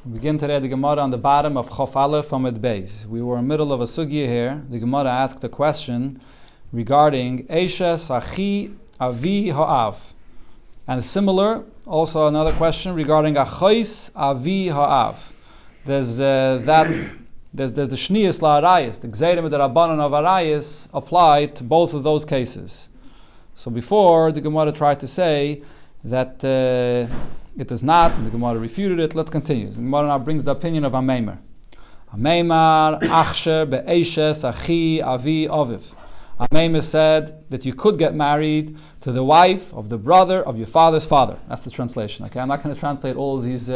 We begin today the Gemara on the bottom of Chof Aleph Amud Beis. We were in the middle of a sugya here. The Gemara asked a question regarding Eishes Achi Avi Ha'av. And similar, also another question regarding Achais Avi Ha'av. There's the Shnius La'arayis, the Gzeirim the Rabbanon of Arayis apply to both of those cases. So before, the Gemara tried to say that it does not, and the Gemara refuted it. Let's continue. The Gemara now brings the opinion of Ameimer. Ameimer achsher be'eshes achi avi aviv. Ameimer said that you could get married to the wife of the brother of your father's father. That's the translation. Okay, I'm not going to translate all of these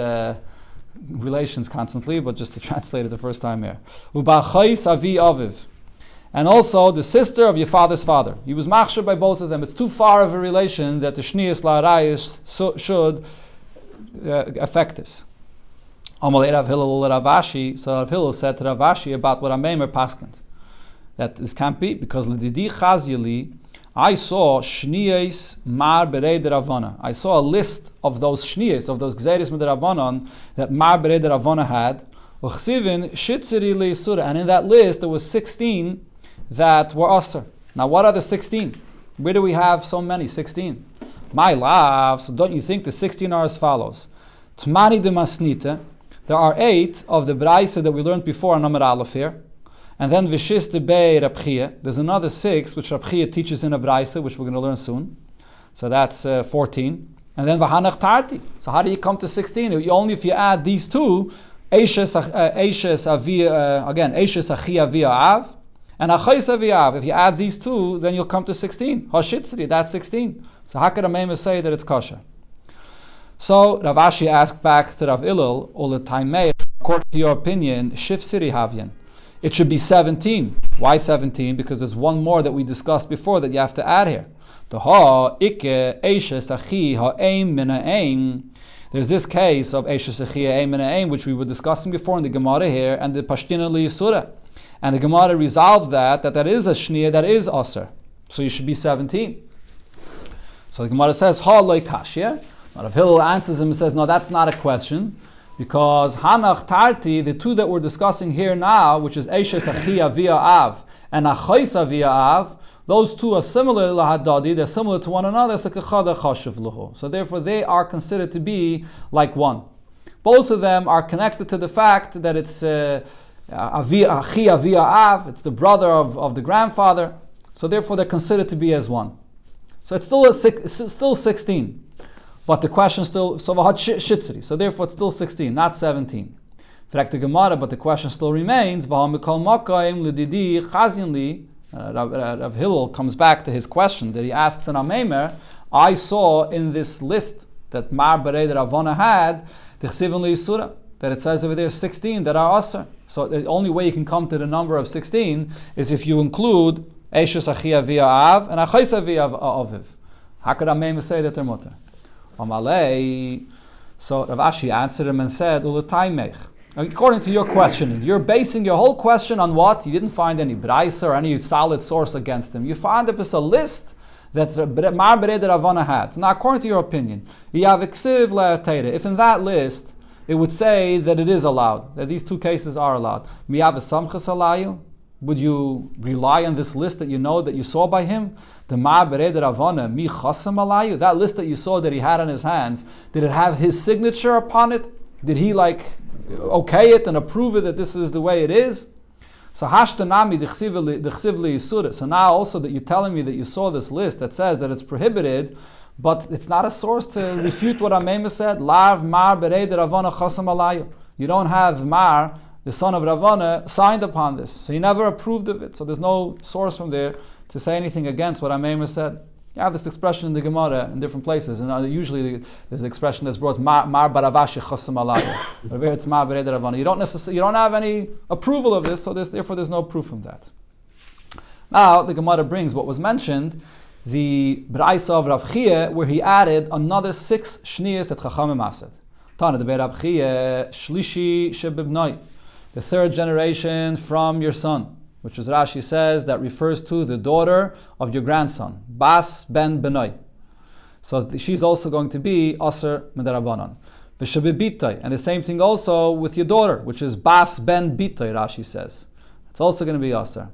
relations constantly, but just to translate it the first time here. Uba'chais avi aviv. And also the sister of your father's father. He was machshir by both of them. It's too far of a relation that the Shnius La'arayis should affect this. Amalei Rav Hillel Ravashi. So Rav Hillel said to Ravashi about what Ameimer paskent, that this can't be because L'didi Chazyali, I saw Shniyos Mar Berei de Ravana. I saw a list of those Shniyos, of those Gzeiris Med Rabbanon that Mar Berei de Ravana had. Uchsivin Shitziri Le'Isura, and in that list there was 16 that were Aser. Now what are the 16? Where do we have so many? 16. My love, so don't you think the 16 are as follows? Tmani de Masnita, there are 8 of the Braisa that we learned before on Amar Aleph here. And then Vishis de Bei Rabchia, there's another 6 which Rabchia teaches in a Braisa, which we're going to learn soon. So that's 14. And then Vahanach Tarti. So how do you come to 16? Only if you add these two, Eishes Achi Avi Av, and Achais Avi Av. If you add these two, then you'll come to 16. Hashitzri, that's 16. So how could a Meimer say that it's kosher? So Rav Ashi asked back to Rav Hillel, according to your opinion, Shif Siri Havyan. It should be 17. Why 17? Because there's one more that we discussed before that you have to add here. There's this case of Eishes Achi Ha'eim Min Ha'eim, which we were discussing before in the Gemara here, and the Pashtina L'Yisura. And the Gemara resolved that is a Shniya, that is Aser. So you should be 17. So the Gemara says, Ha loy kashya. Rav Hillel answers him and says, no, that's not a question, because Hanach Tarti, the two that we're discussing here now, which is Eishes Achi Avi Av and Achais Avi Av, those two are similar lahadadi, they're similar to one another, so therefore they are considered to be like one. Both of them are connected to the fact that it's Achi Avi Av, it's the brother of the grandfather, so therefore they're considered to be as one. So it's still 16. But the question still, so shitzri. So therefore it's still 16, not 17. But the question still remains. Rav Hillel comes back to his question that he asks in Ameimer. I saw in this list that Mar Berei Ravana had, that it says over there 16 that are Aser. So the only way you can come to the number of 16 is if you include Eishes Achi Avi Av and Achais Avi Aviv. How could Ameimer say that they're mutter? Amalei. So Rav Ashi answered him and said, Uletaimech. According to your questioning, you're basing your whole question on what? You didn't find any Braisa or any solid source against him. You found a list that Mar Berei Ravana had. Now, according to your opinion, if in that list it would say that it is allowed, that these two cases are allowed, would you rely on this list that you know that you saw by him? The Mar Berei Ravana, mi chasam alayu, that list that you saw that he had on his hands, did it have his signature upon it? Did he okay it and approve it that this is the way it is? So hashtanami d'chsiv li'isura. So now also that you're telling me that you saw this list that says that it's prohibited, but it's not a source to refute what Ameimer said. Lav Mar Berei Ravana chasam alayu. You don't have Mar, the son of Ravana, signed upon this. So he never approved of it. So there's no source from there to say anything against what Ameimer said. You have this expression in the Gemara in different places, and usually there's an expression that's brought Mar Baravashi Chasam Alaya. But here it's Mar Berei Ravana. You don't have any approval of this, so therefore there's no proof from that. Now the Gemara brings what was mentioned, the Braisa of Rav Chia, where he added another 6 Shniyas that Chachamim Asad. Tana de Rav Chia Shlishi Shebibnoi, the 3rd generation from your son, which is Rashi says that refers to the daughter of your grandson, Bas ben Benoi. So she's also going to be Aser Medarabanan. V'shebebitay. And the same thing also with your daughter, which is bas ben bitay, Rashi says. It's also going to be aser.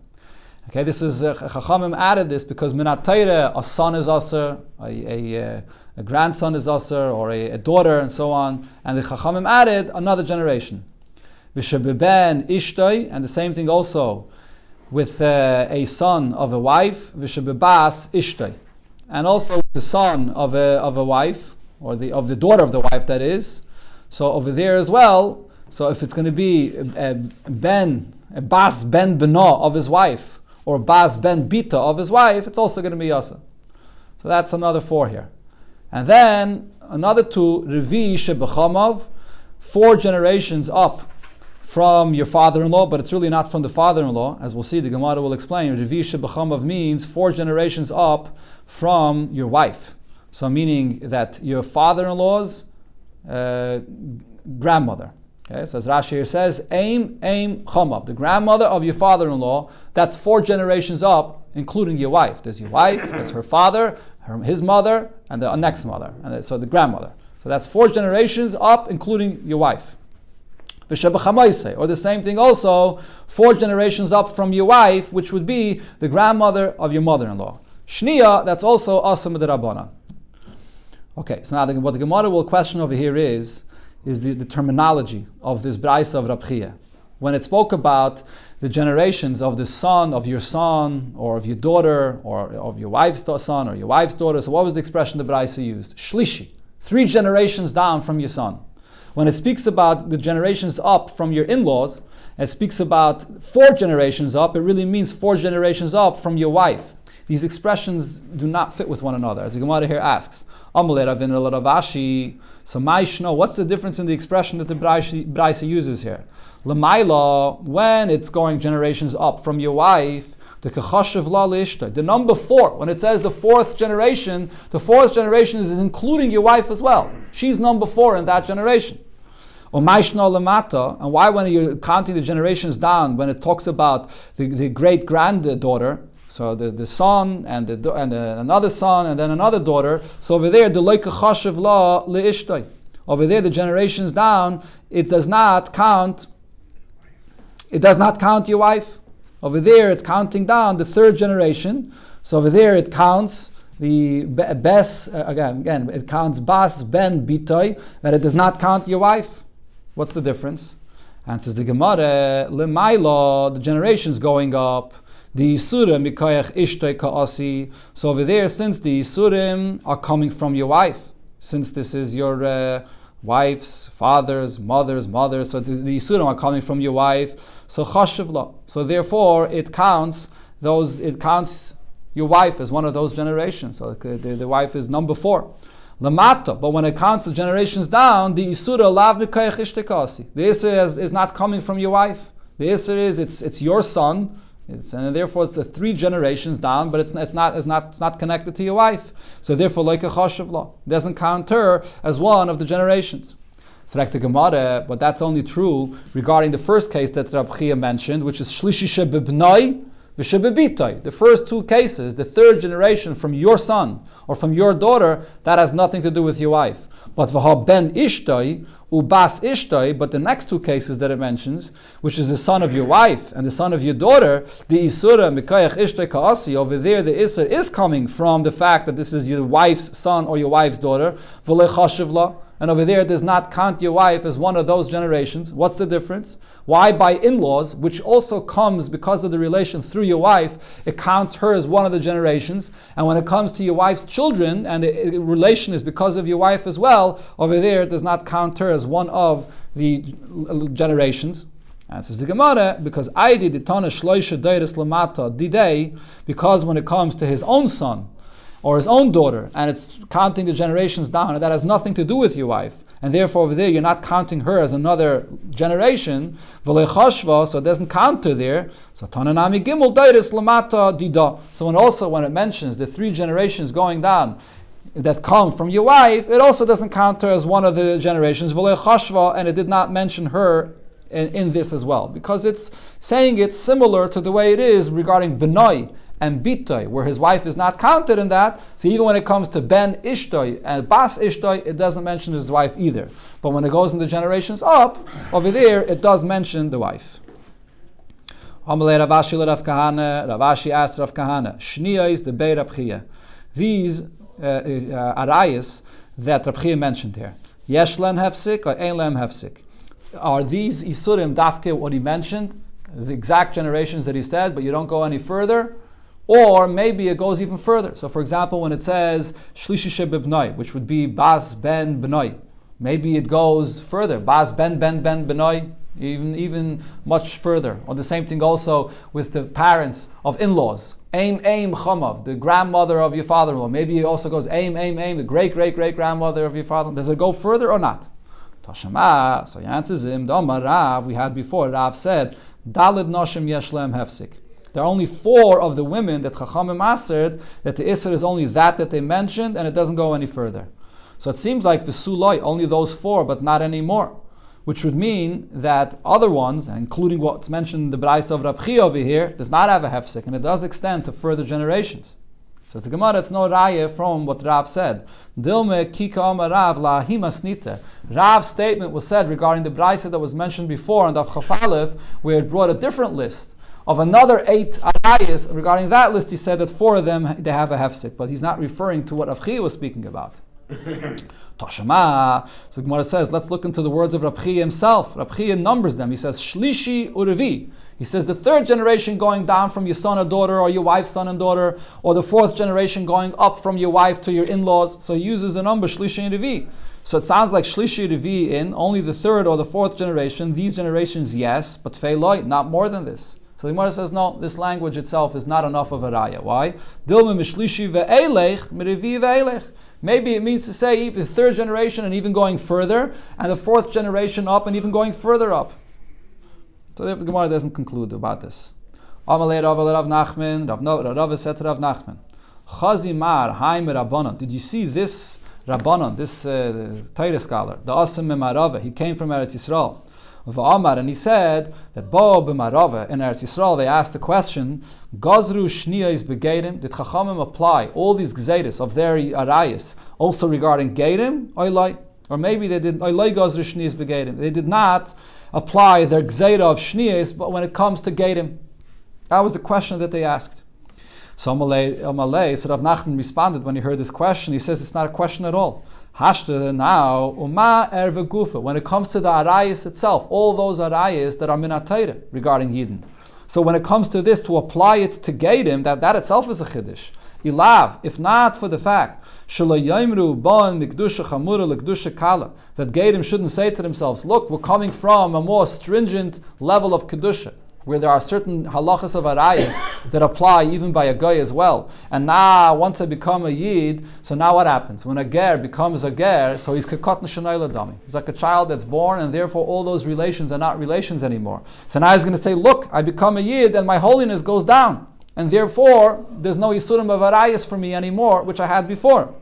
Okay, this is Chachamim added this because minat Torah, a son is aser, a grandson is aser, or a daughter, and so on. And the Chachamim added another generation. V'shebeben ishtay, and the same thing also with a son of a wife. V'shebebas ishtay, and also the son of a wife, or of the daughter of the wife, that is. So over there as well. So if it's going to be a bas ben bena of his wife, or bas ben bita of his wife, it's also going to be yasa. So that's another 4 here. And then another 2, revi shebechamav, 4 generations up from your father-in-law, but it's really not from the father-in-law. As we'll see, the Gemara will explain, revi shebechamav means 4 generations up from your wife. So meaning that your father-in-law's grandmother. Okay, so as Rashi here says, aim chamav, the grandmother of your father-in-law, that's 4 generations up, including your wife. There's your wife, there's her father, his mother, and the next mother, and so the grandmother. So that's 4 generations up, including your wife. Or the same thing also, 4 generations up from your wife, which would be the grandmother of your mother-in-law. Shniya, that's also asam d'Rabbanan. Okay, so now what the Gemara will question over here is the terminology of this Braisa of Rab Chiya. When it spoke about the generations of the son of your son, or of your daughter, or of your wife's son, or your wife's daughter, so what was the expression the Braisa used? Shlishi, 3 generations down from your son. When it speaks about the generations up from your in-laws, it speaks about 4 generations up, it really means 4 generations up from your wife. These expressions do not fit with one another. As the Gemara here asks, so what's the difference in the expression that the Braisa uses here? L'mayla, when it's going generations up from your wife, the number 4, when it says the 4th generation is including your wife as well. She's number 4 in that generation. And why, when you're counting the generations down, when it talks about the great granddaughter, so the son and another son and then another daughter. So over there, the loika chashav la leishtay. Over there, the generations down, it does not count. It does not count your wife. Over there, it's counting down the 3rd generation. So over there, it counts the bes again. It counts bas ben bitoy, that it does not count your wife. What's the difference? And says the Gemara, lemayla, the generations going up. The Yisurim Mikoyach Ishtay Ka'asi. So over there, since the Yisurim are coming from your wife, since this is your wife's father's mother's mother, so the Yisurim are coming from your wife, so Chashivla. So therefore, it counts your wife as one of those generations. So the wife is number 4. Lamata, but when it counts the generations down, the Yisura Lav Mikoyach Ishtay Ka'asi. The Yisur is not coming from your wife. The Yisur is it's your son. And therefore it's 3 generations down, but it's not connected to your wife. So therefore, like a chashav law, doesn't count her as one of the generations. But that's only true regarding the first case that Rab Chiya mentioned, which is shlishi shebibnai v'shebibitay. The first 2 cases, the 3rd generation from your son or from your daughter, that has nothing to do with your wife. But v'ha ben ishtay ubas ishtay, but the next 2 cases that it mentions, which is the son of your wife and the son of your daughter, the isura mikayach ishtay kaasi, over there the isur is coming from the fact that this is your wife's son or your wife's daughter, v'le chashivla, and over there it does not count your wife as one of those generations. What's the difference? Why by in-laws, which also comes because of the relation through your wife, it counts her as one of the generations, and when it comes to your wife's children, and the relation is because of your wife as well, over there it does not count her as one of the generations. And this is the Gemara, because I did itana shloisha deiris lamata didei, because when it comes to his own son, or his own daughter, and it's counting the generations down, and that has nothing to do with your wife, and therefore over there you're not counting her as another generation, so it doesn't count her there. So Tananami Gimel Dairis Lamata Dida. So when it mentions the 3 generations going down that come from your wife, it also doesn't count her as one of the generations, and it did not mention her in this as well, because it's saying it's similar to the way it is regarding Benoi and bitoi, where his wife is not counted in that. So even when it comes to ben ishtoi and bas ishtoi, it doesn't mention his wife either. But when it goes into generations up, over there, it does mention the wife. Amalei Ravashi asked Rav Kahana, Shniya is the Bei Rab Chiya. These arayas that Rab Chiya mentioned here, Yesh Lem Hefsik or Ein Lem Hefsik. Are these Isurim Dafke what he mentioned, the exact generations that he said, but you don't go any further? Or maybe it goes even further. So for example, when it says Shlishi Shebibnoi, which would be Bas Ben Benoi, maybe it goes further, Bas Ben Benoi, even much further. Or the same thing also with the parents of in-laws. Aim Chamav, the grandmother of your father-in-law. Maybe it also goes Aim, the great-great-great-grandmother of your father. Does it go further or not? Tashama, so he answers him, Doma Rav, we had before, Rav said, Dalid Noshim Yeshlem Hefsik. There are only 4 of the women that Chachamim answered that the Isser is only that they mentioned and it doesn't go any further. So it seems like the Sulai, only those 4, but not any more. Which would mean that other ones, including what's mentioned in the Braisa of Rab Chiya over here, does not have a hefsek, and it does extend to further generations. Says the Gemara, it's no raya from what Rav said. Dilme kika amar Rav la himasnita. Rav's statement was said regarding the Braisa that was mentioned before in Daf Chaf Aleph, where it brought a different list of another 8 arayas. Regarding that list, he said that 4 of them they have a hefsek, but he's not referring to what Rav Chiya was speaking about. Tashama. So Gemara says, let's look into the words of Rab Chiya himself. Rab Chiya numbers them. He says, Shlishi Urevi. He says the 3rd generation going down from your son or daughter, or your wife's son and daughter, or the 4th generation going up from your wife to your in-laws. So he uses the number Shlishi Urevi. So it sounds like Shlishi Urevi in only the 3rd or the 4th generation. These generations, yes, but Feiloi, not more than this. So the Gemara says, no, this language itself is not enough of a raya. Why? Dilma mishlishi ve'elech, mirevi ve'elech. Maybe it means to say even the 3rd generation and even going further, and the 4th generation up and even going further up. So therefore the Gemara doesn't conclude about this. Amalei Rav Nachman, Rav said to Rav Nachman, Chazimar Haim Rabbanon. Did you see this Rabbanon, this Torah scholar, the Asim Memarava? He came from Eretz Yisrael. And he said that Bo b'Marava in Eretz Yisrael, they asked the question, Gazru Shniya is begedim. Did Chachamim apply all these gzeiris of their arayas also regarding gedim? Or maybe they did Gazru Shniya is begedim. They did not apply their gzeira of Shniyas, but when it comes to gedim, that was the question that they asked. So Amalei, so Rav Nachman responded when he heard this question. He says it's not a question at all. Hashta now, Uma erve gufa. When it comes to the arayas itself, all those arayas that are minatayra regarding Yidden. So when it comes to this, to apply it to Gedim, that itself is a chiddush. Ilav, if not for the fact that Gedim shouldn't say to themselves, look, we're coming from a more stringent level of kedusha, where there are certain halachas of arayas that apply even by a guy as well. And now, once I become a yid, so now what happens? When a ger becomes a ger, so he's kekot n'shanayla dami. He's like a child that's born, and therefore all those relations are not relations anymore. So now he's going to say, look, I become a yid, and my holiness goes down. And therefore, there's no yisurim of arayas for me anymore, which I had before.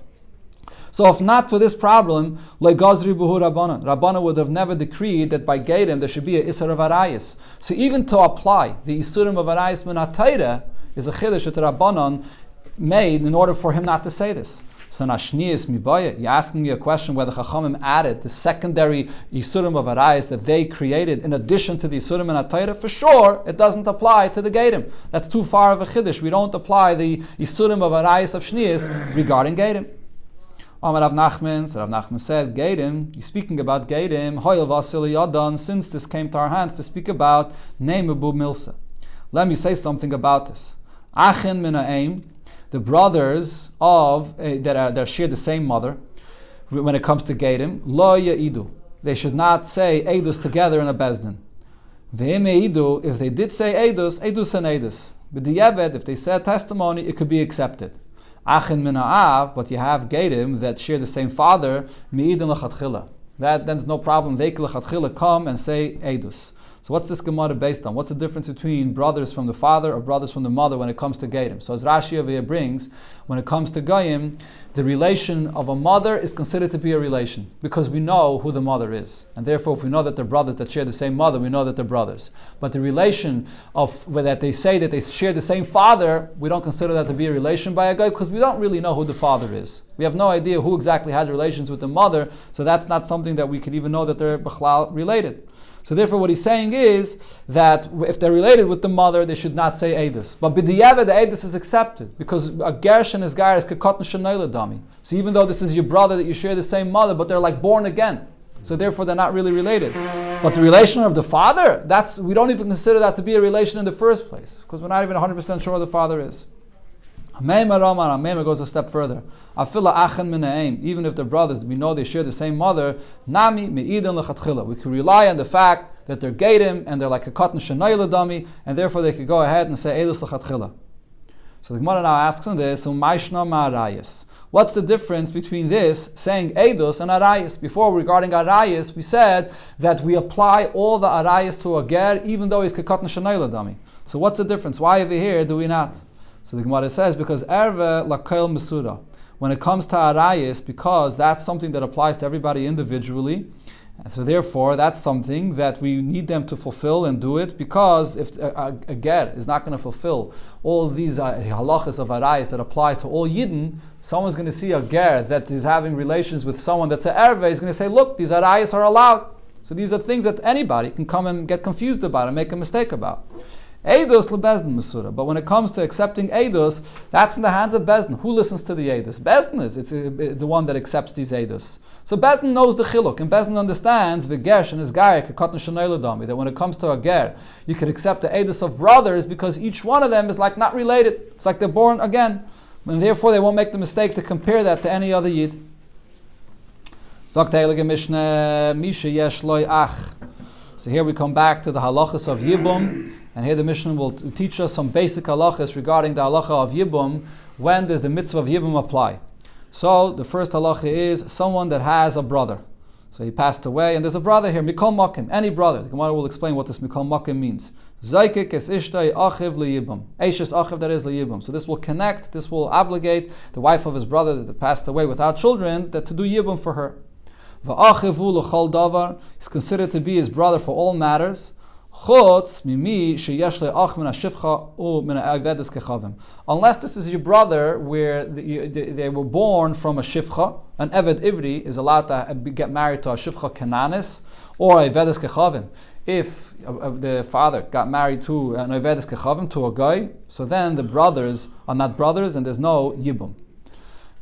So if not for this problem, Rabbana would have never decreed that by Gedim there should be a Isser of Arayas. So even to apply the Isurim of Arayas Minatayra is a Chiddush that Rabbanon made in order for him not to say this. So Nashnias Mibaya, you're asking me a question whether Chachamim added the secondary Isurim of Arayas that they created in addition to the Isurim Minatayra. For sure, it doesn't apply to the Gedim. That's too far of a Chiddush. We don't apply the Isurim of Arayas of Shnias regarding Gedim. Amar Rav Nachman, so Rav Nachman said, Gedim, he's speaking about Gedim, Hoyel Vasili Yadan, since this came to our hands to speak about Neimebu Milsa. Let me say something about this. Achin Mina'im, the brothers of that share the same mother, when it comes to Gedim, Lo Ya'idu. They should not say Eidus together in a Bezdin. Ve'im Eidu, if they did say Eidus, Eidus and Eidus. But the Yeved, if they said testimony, it could be accepted. Achin mina'av, but you have Gedim that share the same father, mi'idin l'chatchila. That there's no problem. They l'chatchila come and say Eidus. So what's this Gemara based on? What's the difference between brothers from the father or brothers from the mother when it comes to Geirim? So as Rashi over here brings, when it comes to Goyim, the relation of a mother is considered to be a relation because we know who the mother is. And therefore, if we know that they're brothers that share the same mother, we know that they're brothers. But the relation of that they say that they share the same father, we don't consider that to be a relation by a guy because we don't really know who the father is. We have no idea who exactly had relations with the mother, so that's not something that we could even know that they're b'chlal related. So therefore what he's saying is that if they're related with the mother, they should not say Eidus. But b'diavad, the Eidus is accepted because a Gersh and his Gair is kekotn shenayla dami. So even though this is your brother that you share the same mother, but they're like born again. So therefore they're not really related. But the relation of the father, we don't even consider that to be a relation in the first place because we're not even 100% sure who the father is. Meimah goes a step further. Even if they're brothers, we know they share the same mother. Nami me'idan lechatchila. We can rely on the fact that they're geirim and they're like a cotton shenayla dami, and therefore they could go ahead and say edus lechatchila. So the Gemara now asks on this, what's the difference between this saying edus and arayis? Before, regarding arayis, we said that we apply all the arayis to a ger, even though he's kekotn shenayla dami. So what's the difference? Why over here do we not? So the Gemara says, because erve lakel mesura. When it comes to arayis, because that's something that applies to everybody individually, so therefore that's something that we need them to fulfill and do it, because if a ger is not going to fulfill all of these halachas of arayis that apply to all yidden, someone's going to see a ger that is having relations with someone that's a erve, is going to say, look, these arayis are allowed. So these are things that anybody can come and get confused about and make a mistake about. Eidos lebezdin mesura. But when it comes to accepting eidos, that's in the hands of bezdin. Who listens to the eidos? Bezdin is. It's the one that accepts these eidos. So bezdin knows the chiluk, and bezdin understands the gesh and his gayer kekotn shenayla dami, that when it comes to a ger, you can accept the eidos of brothers because each one of them is like not related. It's like they're born again, and therefore they won't make the mistake to compare that to any other yid. Sagt heilige Mishnah, Misha yesh loy ach. So here we come back to the halachas of Yibum. And here the Mishnah will teach us some basic halachas regarding the halacha of Yibum. When does the mitzvah of Yibum apply? So the first halacha is someone that has a brother. So he passed away, and there's a brother here, Mikol Makim, any brother. The Gemara will explain what this Mikol Makim means. Zaykik es ishtay achiv liyibum. Eishes achiv, that is liyibum. So this will connect, this will obligate the wife of his brother that passed away without children that to do Yibum for her. Va'achivu l'chol davar is considered to be his brother for all matters. Unless this is your brother where they were born from a shifcha, an eved ivri is allowed to get married to a shifcha kananis or a vedes kechavim. If the father got married to an vedes kechavim, to a guy, so then the brothers are not brothers and there's no yibum.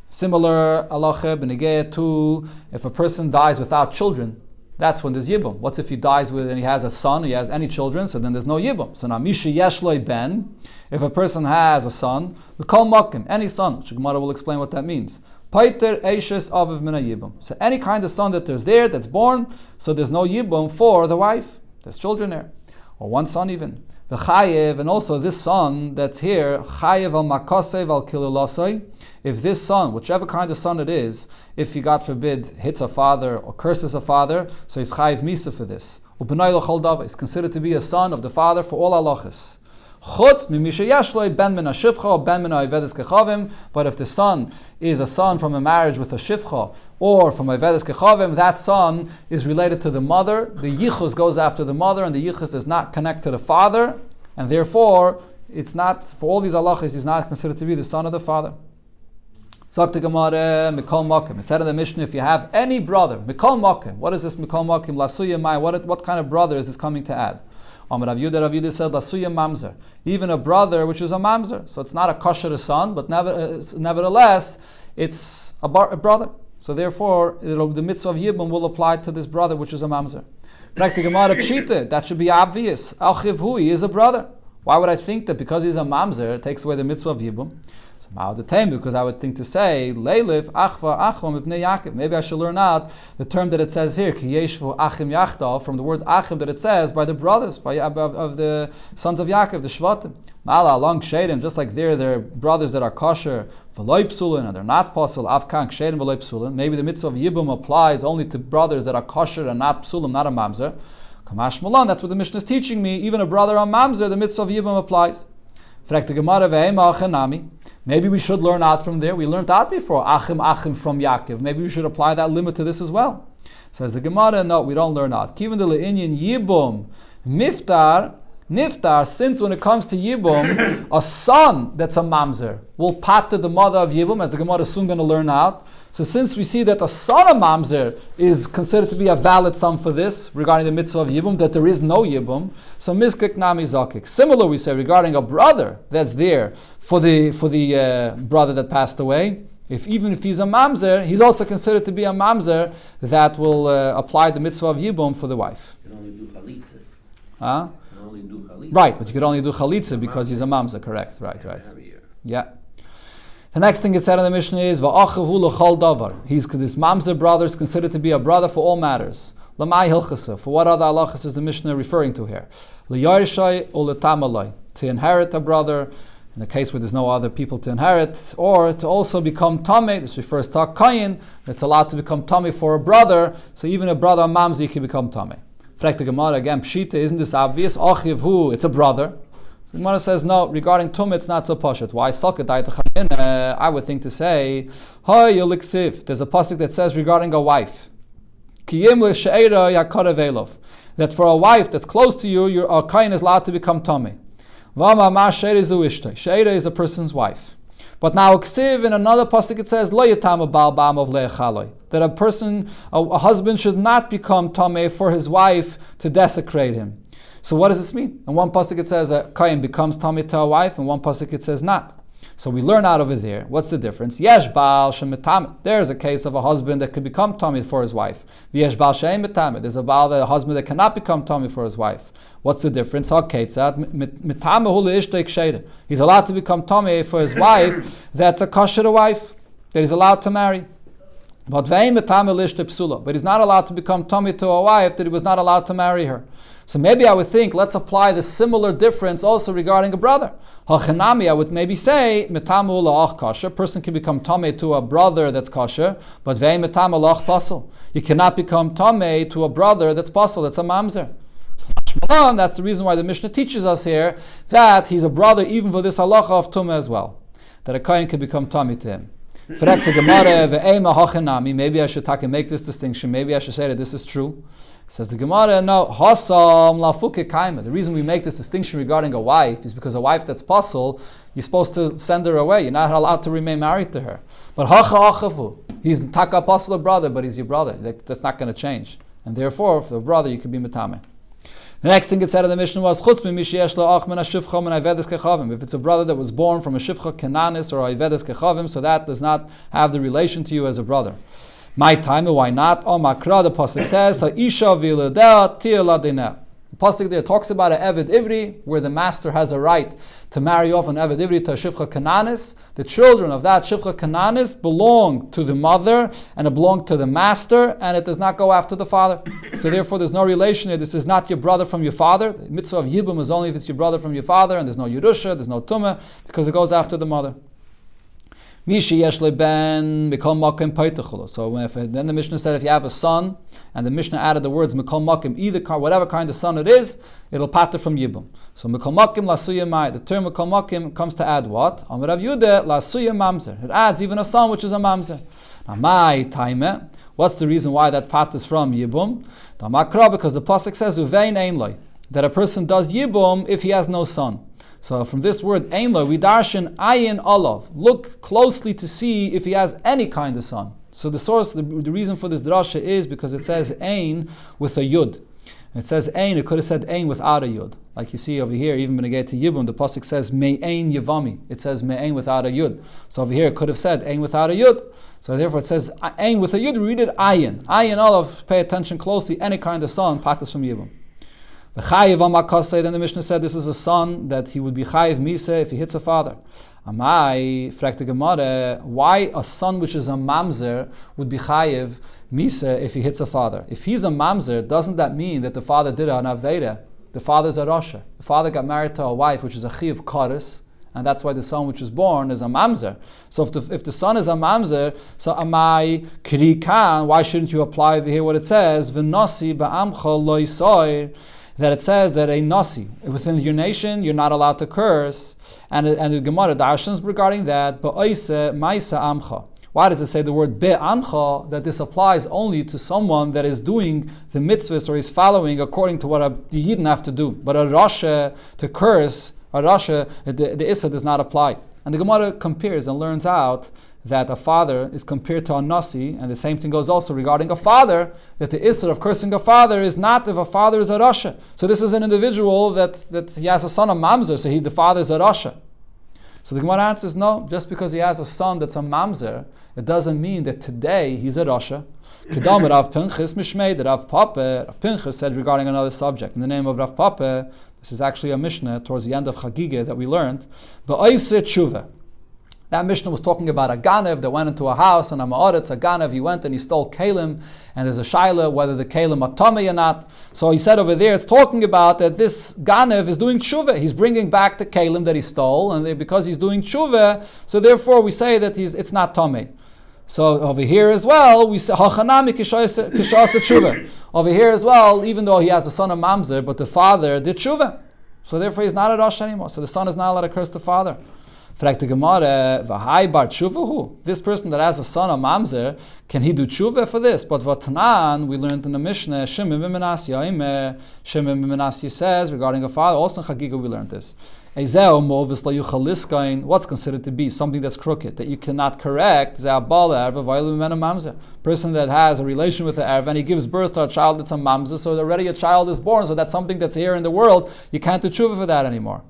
Similar halacha b'negeh to if a person dies without children, that's when there's yibum. What's if he dies with and he has a son, he has any children, so then there's no yibum. So now misha yeshloi ben, if a person has a son, we call makim, any son, which Gemara will explain what that means. Paiter eishes aviv mina yibum. So any kind of son that there's there, that's born, so there's no yibum for the wife. There's children there, or one son even. V'chayev, and also this son that's here, chayev al makasev al kililasai. If this son, whichever kind of son it is, if he, God forbid, hits a father or curses a father, so he's chayev misa for this. U'b'nai l'chol dava, is considered to be a son of the father for all halachas. Chutz mimisha yashloi ben min hashifcha or ben min ha'avedes kechavim. But if the son is a son from a marriage with a shifcha or from ha'avedes kechavim, that son is related to the mother. The yichus goes after the mother, and the yichus does not connect to the father, and therefore it's not, for all these halachas, he's not considered to be the son of the father. Sagt the Gemara, Mikol Makim. It said in the Mishnah, if you have any brother, Mikol Makim. What is this Mikol Makim? Lasuya Mai. What kind of brother is this coming to add? Rav Yudah said, Lasuya Mamzer. Even a brother which is a Mamzer. So it's not a kosher son, but nevertheless, it's a brother. So therefore, the mitzvah of Yibum will apply to this brother which is a Mamzer. That should be obvious. Al-Chivhu, he is a brother. Why would I think that because he's a mamzer, it takes away the mitzvah of Yibum? So because I would think to say, Leilif, Achva, Achvam, Ibnei Yaakov. Maybe I should learn out the term that it says here, Ki Yeshvu Achim Yachdav, from the word Achim that it says, by the brothers, of the sons of Yaakov, the Shvatim. Mala, along Kshedim, just like they're brothers that are kosher, V'loi Psulin, and they're not Pasul, Avkan, Kshedim, V'loi Psulin. Maybe the mitzvah of Yibum applies only to brothers that are kosher and not Psulim, not a mamzer. Kamash Malan, that's what the Mishnah is teaching me. Even a brother on Mamzer, the mitzvah of Yibum applies. Maybe we should learn out from there. We learned out before, Achim from Yaakov. Maybe we should apply that limit to this as well. Says the Gemara, no, we don't learn out. Kivan de le'inyan Yibum, Niftar, since when it comes to Yibum, a son that's a mamzer will pater the mother of Yibum, as the Gemara is soon going to learn out. So since we see that a son of mamzer is considered to be a valid son for this, regarding the mitzvah of Yibum, that there is no Yibum, so miskik nami zakik. Similar, we say, regarding a brother that's there for the brother that passed away, even if he's a mamzer, he's also considered to be a mamzer that will apply the mitzvah of Yibum for the wife. You can only do chalitza. Huh? Chalitza. Right, but you could only do chalitza because he's a mamzer, correct? Right. Yeah. The next thing it said in the Mishnah is va'achavu l'chol davar. This mamzer brother is considered to be a brother for all matters. L'mai hilchasa. For what other halachas is the Mishnah referring to here? L'yarishai or l'tamalai. To inherit a brother, in a case where there's no other people to inherit, or to also become tamei. This refers to a kayin that's allowed to become tamei for a brother. So even a brother mamzer can become tamei. Frek the Gemara again, Pshita, isn't this obvious? Achivhu, it's a brother. The Gemara says, no, regarding Tum, it's not so pashat. Why? I would think to say, there's a pasuk that says regarding a wife, that for a wife that's close to you, your kain is allowed to become Tamei. She'era is a person's wife. But now, in another pasuk it says, that a husband should not become tamei for his wife to desecrate him. So what does this mean? In one pasuk it says a kain becomes tamei to a wife, and one pasuk it says not. So we learn out over there. What's the difference? Yesh baal shemetame. There's a case of a husband that could become tamei for his wife. Yesh baal she'ein metame. There's a husband that cannot become tamei for his wife. What's the difference? He's allowed to become tamei for his wife. That's a kosher wife that he's allowed to marry. But he's not allowed to become tamei to a wife that he was not allowed to marry her. So maybe I would think, let's apply the similar difference also regarding a brother. I would maybe say, a person can become tamei to a brother that's kosher, but you cannot become tamei to a brother that's pasul, that's a mamzer. That's the reason why the Mishnah teaches us here that he's a brother even for this halacha of tumah as well, that a kohen can become tamei to him. Maybe I should make this distinction. Maybe I should say that this is true. Says the Gemara, no, hasam lafuke kaima. The reason we make this distinction regarding a wife is because a wife that's pasul, you're supposed to send her away. You're not allowed to remain married to her. But hacha achafu, he's taka pasul brother, but he's your brother. That's not going to change. And therefore, for the brother, you can be metame. The next thing it said in the Mishnah was chutz mimisheyesh la'ach min hashivcha min ha'vedes kechavim. If it's a brother that was born from a shivcha kenanis or a ha'vedes kechavim, so that does not have the relation to you as a brother. My time, why not? Oh, makra, the pasuk says, ha'isha v'ilodea tia ladineh. The pasuk there talks about an eved ivri, where the master has a right to marry off an eved ivri to a shivcha kananis. The children of that shivcha kananis belong to the mother, and it belong to the master, and it does not go after the father. So therefore there's no relation here. This is not your brother from your father. The mitzvah of yibum is only if it's your brother from your father, and there's no yerusha, there's no tumah, because it goes after the mother. So then the Mishnah said if you have a son, and the Mishnah added the words Mikol Makim, either whatever kind of son it is, it'll pater from Yibum. So Mikol Makim Lasuya Mai. The term Mikol Makim comes to add what? Amar Rav Yudah Lasuya Mamzer. It adds even a son which is a Mamzer. Now my time, what's the reason why that paters from Yibum? Because the pasuk says Uvein Ein Loi, that a person does Yibum if he has no son. So from this word ein lo, we darshan ayin olav. Look closely to see if he has any kind of son. So the source, the reason for this drasha is because it says ein with a yud. It says ein, it could have said ein without a yud. Like you see over here, even when I get to Yibum, the pasuk says me ein yevami. It says me ein without a yud. So over here it could have said ein without a yud. So therefore it says ein with a yud, we read it ayin. Ayin olav, pay attention closely, any kind of son, patas from Yibum. Then the Mishnah said this is a son that he would be chayiv misa if he hits a father. Amai, frak the Gemara, why a son which is a mamzer would be chayiv misa if he hits a father? If he's a mamzer, doesn't that mean that the father did an aveda? The father's a rasha. The father got married to a wife which is a chiv kares, And that's why the son which is born is a mamzer. So if the son is a mamzer, so amai krikan, why shouldn't you apply over here what it says? V'nasi ba'amcha lo yisoir, that it says that a nasi, within your nation, you're not allowed to curse. And the Gemara darshans regarding that, ba'oise ma'isa amcha. Why does it say the word be'amcha, that this applies only to someone that is doing the mitzvahs or is following according to what the Yidden have to do? But a Rasha, to curse, a Rasha, the Issa does not apply. And the Gemara compares and learns out that a father is compared to a nasi, and the same thing goes also regarding a father, that the Issa of cursing a father is not if a father is a Rasha. So this is an individual that he has a son of Mamzer, so the father is a Rasha. So the Gemara answers, no, just because he has a son that's a mamzer, it doesn't mean that today he's a Rasha. Kedam Rav Pinchas Mishmei, Rav Papa, Rav Pinchas said regarding another subject, in the name of Rav Papa, this is actually a Mishnah towards the end of Chagigah that we learned, Ba'oise Tshuva. That Mishnah was talking about a Ganev that went into a house, and a Ma'aretz, a Ganev, he went and he stole Kalim, and there's a Shaila whether the Kalim are Tomei or not. So he said over there, it's talking about that this Ganev is doing Tshuva. He's bringing back the Kalim that he stole, and because he's doing Tshuva, so therefore we say that it's not Tomei. So over here as well, we say Hachanami Kishasa Tshuva. Over here as well, even though he has a son of Mamzer, but the father did Tshuva. So therefore he's not a Rosh anymore. So the son is not allowed to curse the father. Fragt the Gemara, v'hai bar tshuvahu. This person that has a son of mamzer, can he do tshuva for this? But v'tanan, we learned in the Mishnah, Shimon ben Menashe Omer, Shimon ben Menashe says regarding a father. Also in Chagigah we learned this. What's considered to be something that's crooked, that you cannot correct? Person that has a relation with the Erev and he gives birth to a child that's a mamzer, so already a child is born, so that's something that's here in the world. You can't do tshuva for that anymore.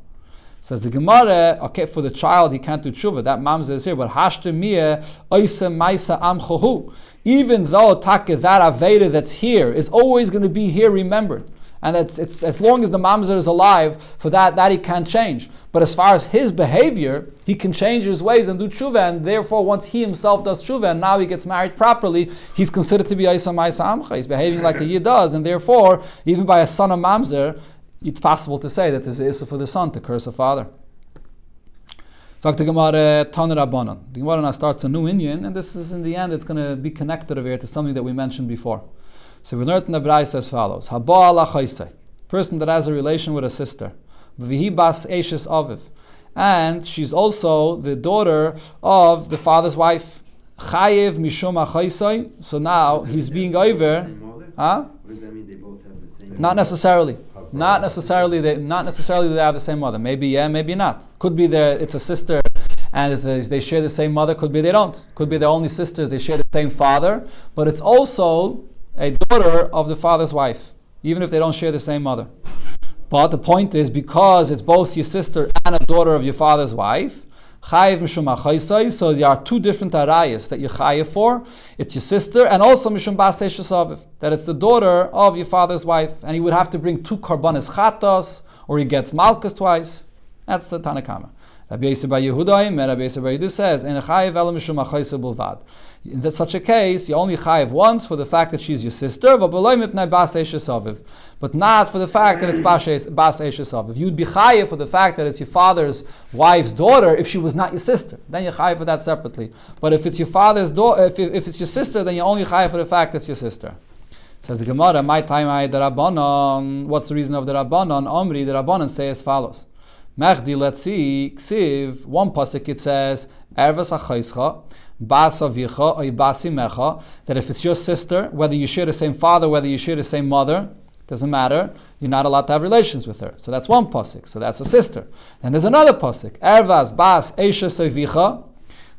Says the Gemara, okay, for the child he can't do tshuva, that mamzer is here, but hashtemiyah oise maisa amchohu. Even though that aveda that's here is always going to be here remembered, and it's as long as the mamzer is alive, for that he can't change. But as far as his behavior, he can change his ways and do tshuva, and therefore once he himself does tshuva and now he gets married properly, he's considered to be oise maisa amcha. He's behaving like a yid does, and therefore even by a son of mamzer, it's possible to say that there's an issa for the son to curse a father. Talk to Gemara Tan Rabbanon. The Gemara now starts a new Indian, and this is in the end, it's going to be connected over here to something that we mentioned before. So we learned in the Braisa as follows: Haba ala chaysei, person that has a relation with a sister, v'hi bas eishes aviv, and she's also the daughter of the father's wife. Chayev mishum chaysei. So now he's being over. Huh? What does that mean? They both have the same? Not necessarily. Not necessarily they have the same mother. Maybe yeah, maybe not. Could be it's a sister and they share the same mother. Could be they don't. Could be they're only sisters. They share the same father. But it's also a daughter of the father's wife, even if they don't share the same mother. But the point is, because it's both your sister and a daughter of your father's wife, chayiv mishum achaysai, so there are two different arayas that you're chayiv for. It's your sister and also mishum bas eishes aviv, that it's the daughter of your father's wife, and he would have to bring 2 karbanis chatos, or he gets malchus twice. That's the Tanakama. Rabbi Yosef bar Yehuda and Rabbi Yosef bar Yehuda says, "En chayiv ela mishum achaysai bulvad." In such a case, you only chayiv once for the fact that she's your sister, but not for the fact that it's bas eishes aviv. You'd be chayiv for the fact that it's your father's wife's daughter if she was not your sister. Then you chayiv for that separately. But if it's your father's daughter, if it's your sister, then you only chayiv for the fact that it's your sister. Says the Gemara, my time I the Rabbanon. What's the reason of the Rabbanon? Omri, the Rabbanon say as follows. Mechdi, let's see, ksiv, one pasuk it says, Ervas achayscha, bas avicha, or basi mecha, that if it's your sister, whether you share the same father, whether you share the same mother, doesn't matter, you're not allowed to have relations with her. So that's one pasuk, so that's a sister. And there's another pasuk, Ervas bas eishes avicha,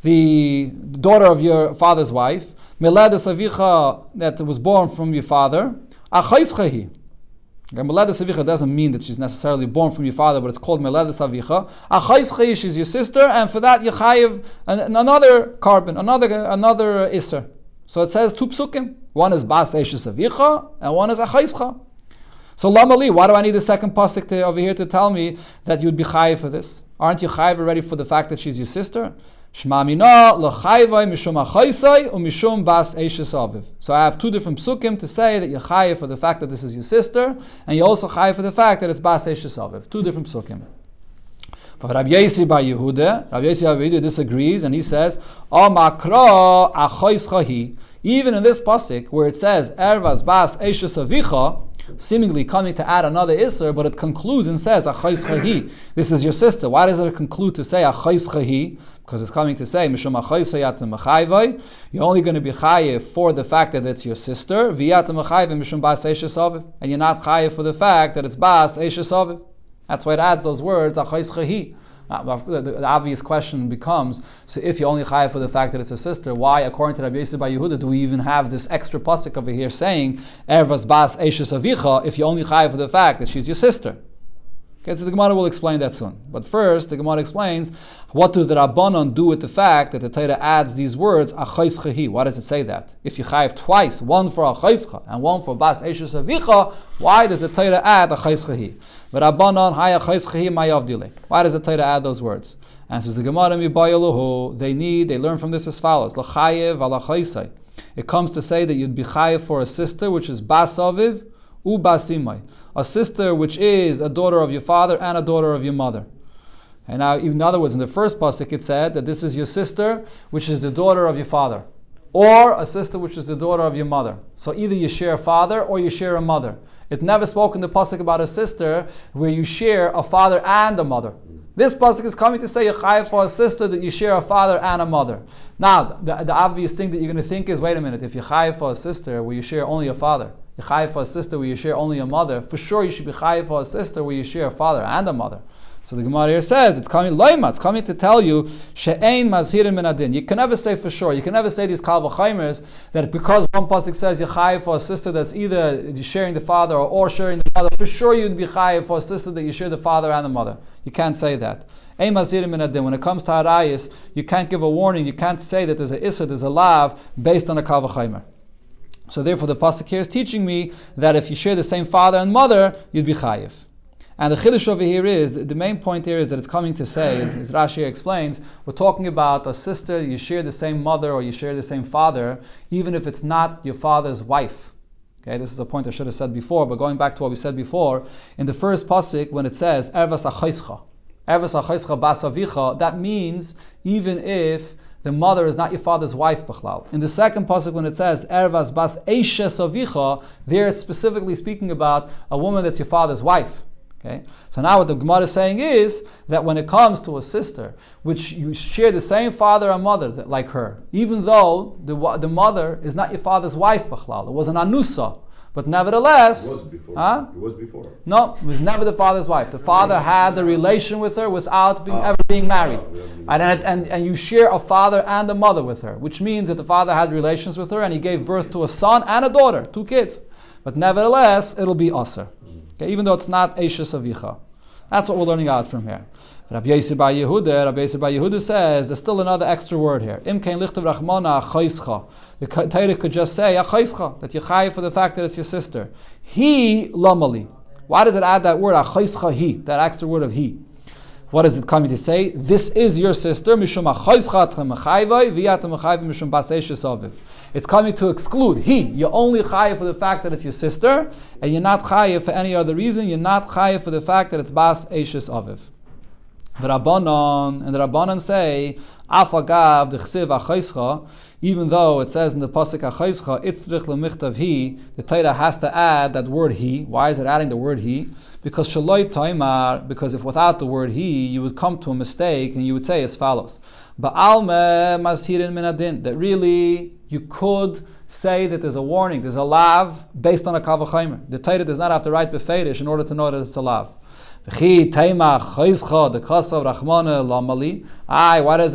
the daughter of your father's wife, Meledes avicha, that was born from your father, achayscha hi. Meledes avicha doesn't mean that she's necessarily born from your father, but it's called Meledes avicha. Achayscha, she's your sister, and for that you chayiv another carbon, another iser. So it says 2 psukim. One is bas eishes avicha, and one is achayscha. So lamali, why do I need the second pasuk over here to tell me that you'd be chayiv for this? Aren't you chayiv already for the fact that she's your sister? Shma mina l'chayvay mishum achaysai u'mishum bas eishes aviv. So I have 2 different psukim to say that you're chayiv for the fact that this is your sister, and you're also chayiv for the fact that it's bas eishes aviv. 2 different psukim. But Rabbi Yossi bar Yehuda disagrees, and he says, "Amakra achoischa hi." Even in this pasuk where it says "Ervas bas eishes avicha," seemingly coming to add another isser, but it concludes and says achoischa hi. This is your sister. Why does it conclude to say achoischa hi? Because it's coming to say mishum achoischa yatem mechayvai. You're only going to be chayiv for the fact that it's your sister. V'yatem mechayvai mishum bas eishes aviv, and you're not chayiv for the fact that it's bas eishes aviv. That's why it adds those words achoischa hi. The obvious question becomes: so if you only chayav for the fact that it's a sister, why, according to Rabbi Yossi bar Yehuda, do we even have this extra pasuk over here saying "Ervas bas eishes avicha" if you only chayav for the fact that she's your sister? Okay, so the Gemara will explain that soon. But first, the Gemara explains what do the Rabbanon do with the fact that the Torah adds these words achoischa hi. Why does it say that? If you chayav twice, one for achoischa and one for bas eishes avicha, why does the Torah add achoischa hi? But Rabbanon hay achoischa hi mayavdile. Why does the Torah add those words? And says the Gemara mibayaluhu, they learn from this as follows: l'chayev al achoisai. It comes to say that you'd be chayev for a sister which is bas aviv u bas imai, a sister which is a daughter of your father and a daughter of your mother. And now, in other words, in the first pasuk it said that this is your sister which is the daughter of your father, or a sister which is the daughter of your mother. So either you share a father or you share a mother. It never spoke in the pasuk about a sister where you share a father and a mother. This pasuk is coming to say you're chayav for a sister that you share a father and a mother. Now, the obvious thing that you're going to think is, wait a minute, if you're chayav for a sister where you share only a father, you're chayav for a sister where you share only a mother, for sure you should be chayav for a sister where you share a father and a mother. So the Gemara here says, it's coming to tell you, she'ein mazhirin min adin. You can never say for sure, you can never say these kal v'chaimers, that because one pasuk says you're chayav for a sister that's either sharing the father or sharing the mother, for sure you'd be chayav for a sister that you share the father and the mother. You can't say that. Ein mazhirin min adin. When it comes to harayis, you can't give a warning, you can't say that there's a issa, there's a lav, based on a kal v'chaimer. So therefore the pasuk here is teaching me that if you share the same father and mother, you'd be chayiv. And the chiddush over here is, the main point here is that it's coming to say, as Rashi explains, we're talking about a sister, you share the same mother or you share the same father, even if it's not your father's wife. Okay, this is a point I should have said before, but going back to what we said before, in the first pasuk when it says, Ervas achoischa bas avicha, that means even if the mother is not your father's wife, b'chlal. In the second pasuk, when it says "Ervas bas eishes avicha," there it's specifically speaking about a woman that's your father's wife. Okay, so now what the Gemara is saying is that when it comes to a sister, which you share the same father and mother like her, even though the mother is not your father's wife, b'chlal, it was an anusa. But nevertheless, it was before. Huh? It was before. No, it was never the father's wife. The father had the relation with her without ever being married. And you share a father and a mother with her, which means that the father had relations with her and he gave birth to a son and a daughter, 2 kids. But nevertheless, it'll be aser. Okay, even though it's not eishes avicha. That's what we're learning out from here. Rabbi Yossi bar Yehuda says there's still another extra word here. Im kein lichtav rachmana achoischa. The Torah could just say achoischa, that you're chayiv for the fact that it's your sister. He lamali. Why does it add that word achoischa he? That extra word of he. What is it coming to say? This is your sister. Mishum achoischa atchem mechayvai v'yatem mechayvai mishum bas eishes aviv. It's coming to exclude he. You're only chayiv for the fact that it's your sister, and you're not chayiv for any other reason. You're not chayiv for the fact that it's bas eishes aviv. The Rabbanon say, Afagav d'chsiv achoischa, even though it says in the pasuk achoischa, itzrich lemichtav he, the Torah has to add that word he. Why is it adding the word he? Because shaloi toimar, because if without the word he, you would come to a mistake and you would say as follows, Ba'alme mazhirin min adin, that really you could say that there's a warning, there's a lav based on a kal v'chaimer. The Torah does not have to write beferish in order to know that it's a lav. Why does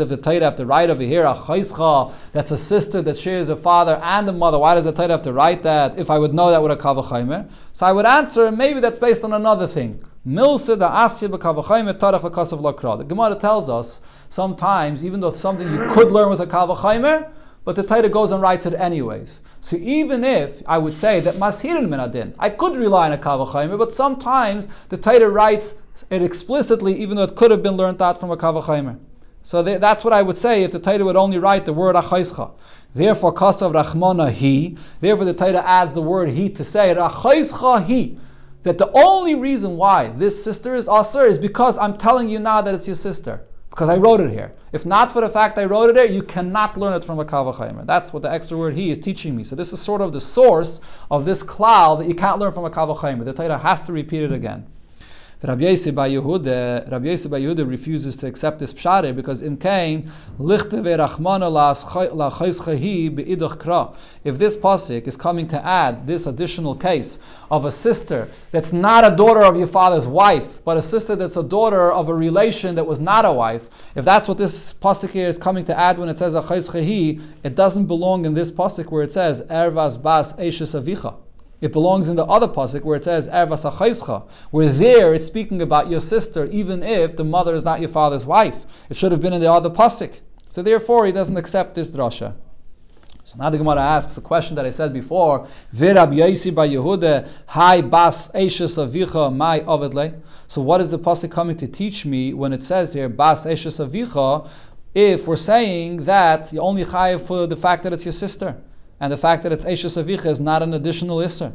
if the Torah have to write over here a choischa, that's a sister that shares a father and a mother? Why does the Torah have to write that if I would know that with a kal v'chaimer? So I would answer, maybe that's based on another thing. The Gemara tells us sometimes, even though it's something you could learn with a kal v'chaimer, but the Torah goes and writes it anyways. So even if I would say that mashirin min adin, I could rely on a kal v'chaimer, but sometimes the Torah writes it explicitly, even though it could have been learned out from a kal v'chaimer. So that's what I would say if the Torah would only write the word achoischa. Therefore, kasav rachmana he. Therefore, the Torah adds the word he to say it achoischa he. that the only reason why this sister is asur is because I'm telling you now that it's your sister. Because I wrote it here. If not for the fact I wrote it here, you cannot learn it from a kal v'chomer. That's what the extra word he is teaching me. So this is sort of the source of this klal that you can't learn from a kal v'chomer. The Torah has to repeat it again. Rabbi Yossi Bar Yehuda refuses to accept this pshare because in Cain, if this pasuk is coming to add this additional case of a sister that's not a daughter of your father's wife, but a sister that's a daughter of a relation that was not a wife, if that's what this pasuk here is coming to add when it says achayz chahi, it doesn't belong in this pasuk where it says ervas bas eishes avicha. It belongs in the other pasuk where it says ervas achayscha, where there it's speaking about your sister, even if the mother is not your father's wife. It should have been in the other pasuk. So therefore, he doesn't accept this drasha. So now the Gemara asks the question that I said before: Virab Yossi Bar Yehuda, Hai Bas Eishes Avicha Mai Avedle. So what is the pasuk coming to teach me when it says here Bas Eishes Avicha? If we're saying that you only chayav for the fact that it's your sister, and the fact that it's Eishes Avicha is not an additional Isser.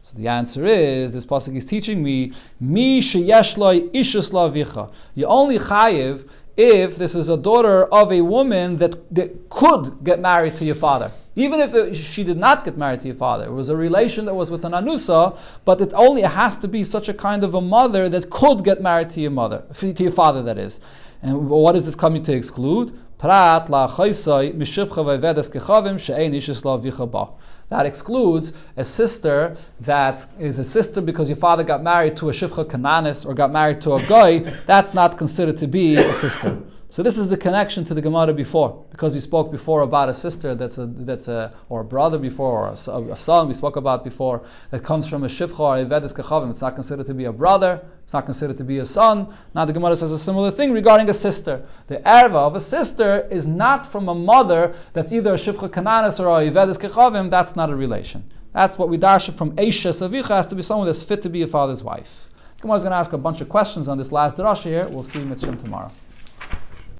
So the answer is, this pasuk is teaching me, Mi sheyesh loy ishes lavicha. You only chayiv if this is a daughter of a woman that could get married to your father. Even if she did not get married to your father. It was a relation that was with an anusa, but it has to be such a kind of a mother that could get married to your mother, to your father, that is. And what is this coming to exclude? That excludes a sister that is a sister because your father got married to a shivcha kananis or got married to a guy. That's not considered to be a sister. So this is the connection to the Gemara before, because we spoke before about a sister or a brother before, or a son we spoke about before that comes from a shivcha or a vedes kechavim. It's not considered to be a brother. It's not considered to be a son. Now the Gemara says a similar thing regarding a sister. The erva of a sister is not from a mother that's either a shivcha kananis or a vedes kechavim. That's not a relation. That's what we darsha from Eishes Avicha, has to be someone that's fit to be a father's wife. The Gemara is going to ask a bunch of questions on this last drasha here. We'll see Mitzvah tomorrow.